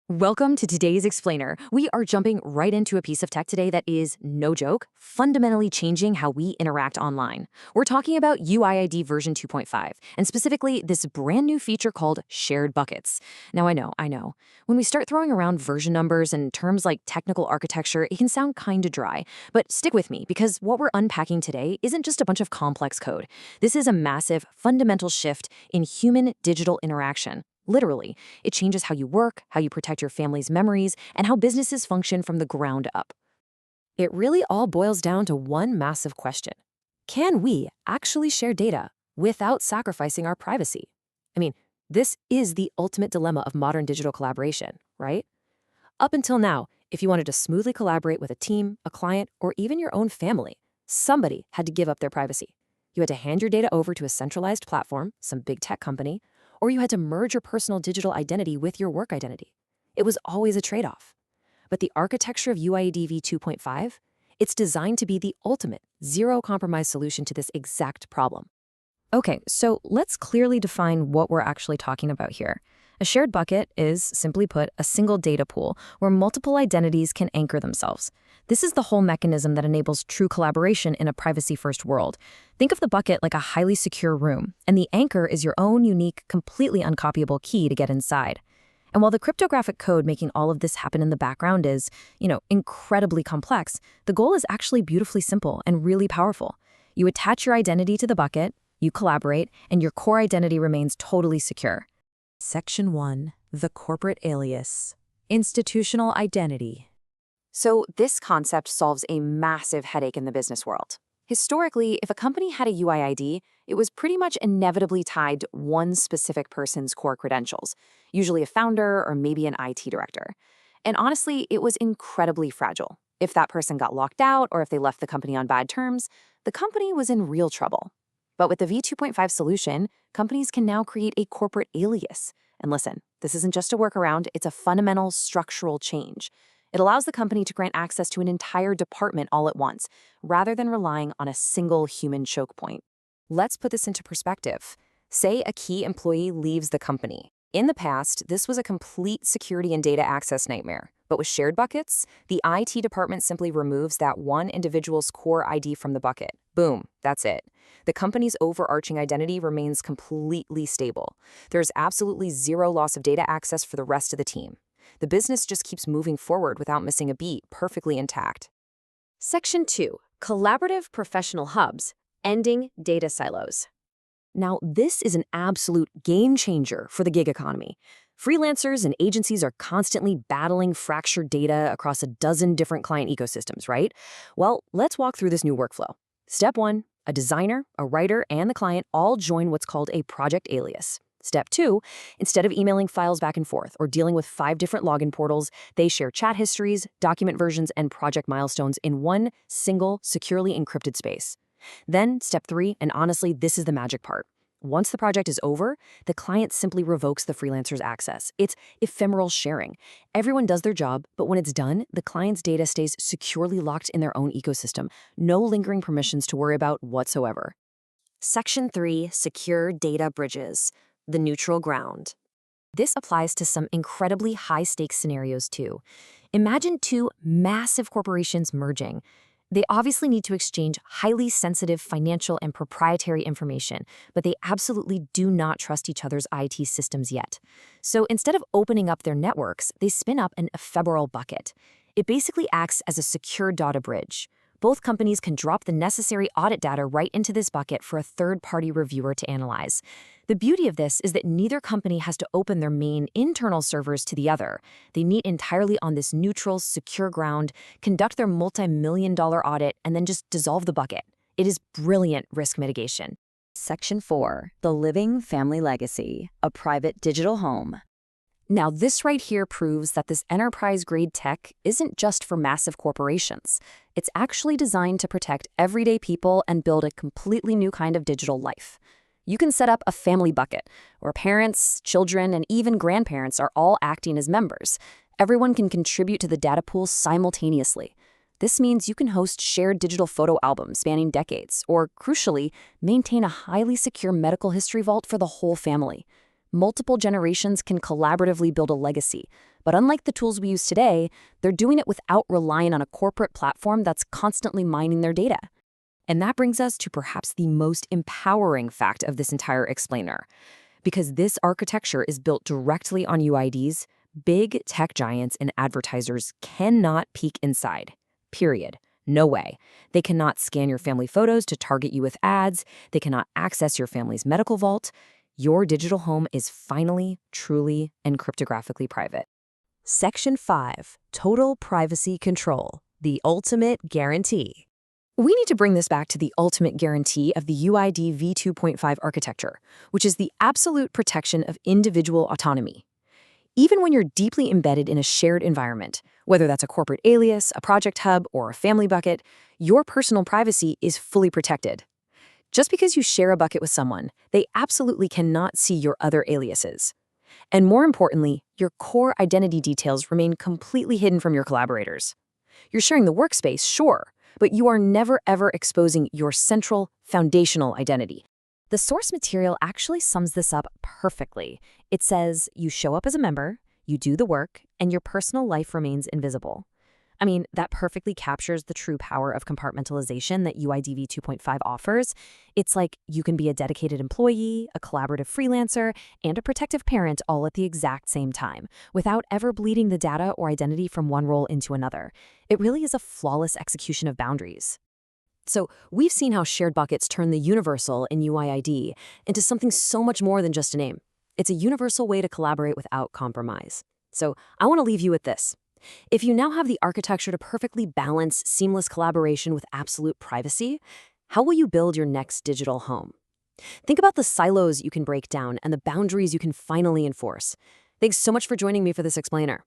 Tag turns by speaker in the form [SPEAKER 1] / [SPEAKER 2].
[SPEAKER 1] Welcome to today's Explainer. We are jumping right into a piece of tech today that is, no joke, fundamentally changing how we interact online. We're talking about UIID version 2.5, and specifically this brand new feature called shared buckets. Now, I know. When we start throwing around version numbers and terms like technical architecture, it can sound kinda dry. But stick with me, because what we're unpacking today isn't just a bunch of complex code. This is a massive, fundamental shift in human-digital interaction. Literally, it changes how you work, how you protect your family's memories, and how businesses function from the ground up. It really all boils down to one massive question. Can we actually share data without sacrificing our privacy? I mean, this is the ultimate dilemma of modern digital collaboration, right? Up until now, if you wanted to smoothly collaborate with a team, a client, or even your own family, somebody had to give up their privacy. You had to hand your data over to a centralized platform, some big tech company, or you had to merge your personal digital identity with your work identity. It was always a trade-off. But the architecture of UIID v 2.5, it's designed to be the ultimate, zero-compromise solution to this exact problem. Okay, so let's clearly define what we're actually talking about here. A shared bucket is, simply put, a single data pool where multiple identities can anchor themselves. This is the whole mechanism that enables true collaboration in a privacy-first world. Think of the bucket like a highly secure room, and the anchor is your own unique, completely uncopyable key to get inside. And while the cryptographic code making all of this happen in the background is, incredibly complex, the goal is actually beautifully simple and really powerful. You attach your identity to the bucket, you collaborate, and your core identity remains totally secure. Section 1. The corporate alias. Institutional identity. So this concept solves a massive headache in the business world. Historically, if a company had a UIID, it was pretty much inevitably tied to one specific person's core credentials, usually a founder or maybe an IT director. And honestly, it was incredibly fragile. If that person got locked out or if they left the company on bad terms, the company was in real trouble. But with the v2.5 solution, companies can now create a corporate alias. And listen, this isn't just a workaround, it's a fundamental structural change. It allows the company to grant access to an entire department all at once, rather than relying on a single human choke point. Let's put this into perspective. Say a key employee leaves the company. In the past, this was a complete security and data access nightmare. But with shared buckets, the IT department simply removes that one individual's core ID from the bucket. Boom, that's it. The company's overarching identity remains completely stable. There's absolutely zero loss of data access for the rest of the team. The business just keeps moving forward without missing a beat, perfectly intact. Section 2. Collaborative Professional Hubs, Ending Data Silos. Now, this is an absolute game changer for the gig economy. Freelancers and agencies are constantly battling fractured data across a dozen different client ecosystems, right? Well, let's walk through this new workflow. Step 1, a designer, a writer, and the client all join what's called a project alias. Step 2, instead of emailing files back and forth or dealing with 5 different login portals, they share chat histories, document versions, and project milestones in one single, securely encrypted space. Then, step 3, and honestly, this is the magic part. Once the project is over, the client simply revokes the freelancer's access. It's ephemeral sharing. Everyone does their job, but when it's done, the client's data stays securely locked in their own ecosystem. No lingering permissions to worry about whatsoever. Section 3, Secure Data Bridges, the neutral ground. This applies to some incredibly high-stakes scenarios too. Imagine 2 massive corporations merging. They obviously need to exchange highly sensitive financial and proprietary information, but they absolutely do not trust each other's IT systems yet. So instead of opening up their networks, they spin up an ephemeral bucket. It basically acts as a secure data bridge. Both companies can drop the necessary audit data right into this bucket for a third-party reviewer to analyze. The beauty of this is that neither company has to open their main internal servers to the other. They meet entirely on this neutral, secure ground, conduct their multi-million-dollar audit, and then just dissolve the bucket. It is brilliant risk mitigation. Section 4. The Living Family Legacy, a Private Digital Home. Now, this right here proves that this enterprise-grade tech isn't just for massive corporations. It's actually designed to protect everyday people and build a completely new kind of digital life. You can set up a family bucket, where parents, children, and even grandparents are all acting as members. Everyone can contribute to the data pool simultaneously. This means you can host shared digital photo albums spanning decades, or, crucially, maintain a highly secure medical history vault for the whole family.
[SPEAKER 2] Multiple generations can collaboratively build a legacy. But unlike the tools we use today, they're doing it without relying on a corporate platform that's constantly mining their data.
[SPEAKER 1] And that brings us to perhaps the most empowering fact of this entire explainer. Because this architecture is built directly on UIDs, big tech giants and advertisers cannot peek inside. Period. No way. They cannot scan your family photos to target you with ads. They cannot access your family's medical vault. Your digital home is finally, truly, and cryptographically private.
[SPEAKER 2] Section 5. Total Privacy Control. The Ultimate Guarantee.
[SPEAKER 1] We need to bring this back to the ultimate guarantee of the UID v2.5 architecture, which is the absolute protection of individual autonomy. Even when you're deeply embedded in a shared environment, whether that's a corporate alias, a project hub, or a family bucket, your personal privacy is fully protected. Just because you share a bucket with someone, they absolutely cannot see your other aliases. And more importantly, your core identity details remain completely hidden from your collaborators. You're sharing the workspace, sure, but you are never ever exposing your central, foundational identity.
[SPEAKER 2] The source material actually sums this up perfectly. It says you show up as a member, you do the work, and your personal life remains invisible. I mean, that perfectly captures the true power of compartmentalization that UID v2.5 offers. It's like you can be a dedicated employee, a collaborative freelancer, and a protective parent all at the exact same time, without ever bleeding the data or identity from one role into another. It really is a flawless execution of boundaries.
[SPEAKER 1] So we've seen how shared buckets turn the universal in UIID into something so much more than just a name. It's a universal way to collaborate without compromise. So I want to leave you with this. If you now have the architecture to perfectly balance seamless collaboration with absolute privacy, how will you build your next digital home? Think about the silos you can break down and the boundaries you can finally enforce. Thanks so much for joining me for this explainer.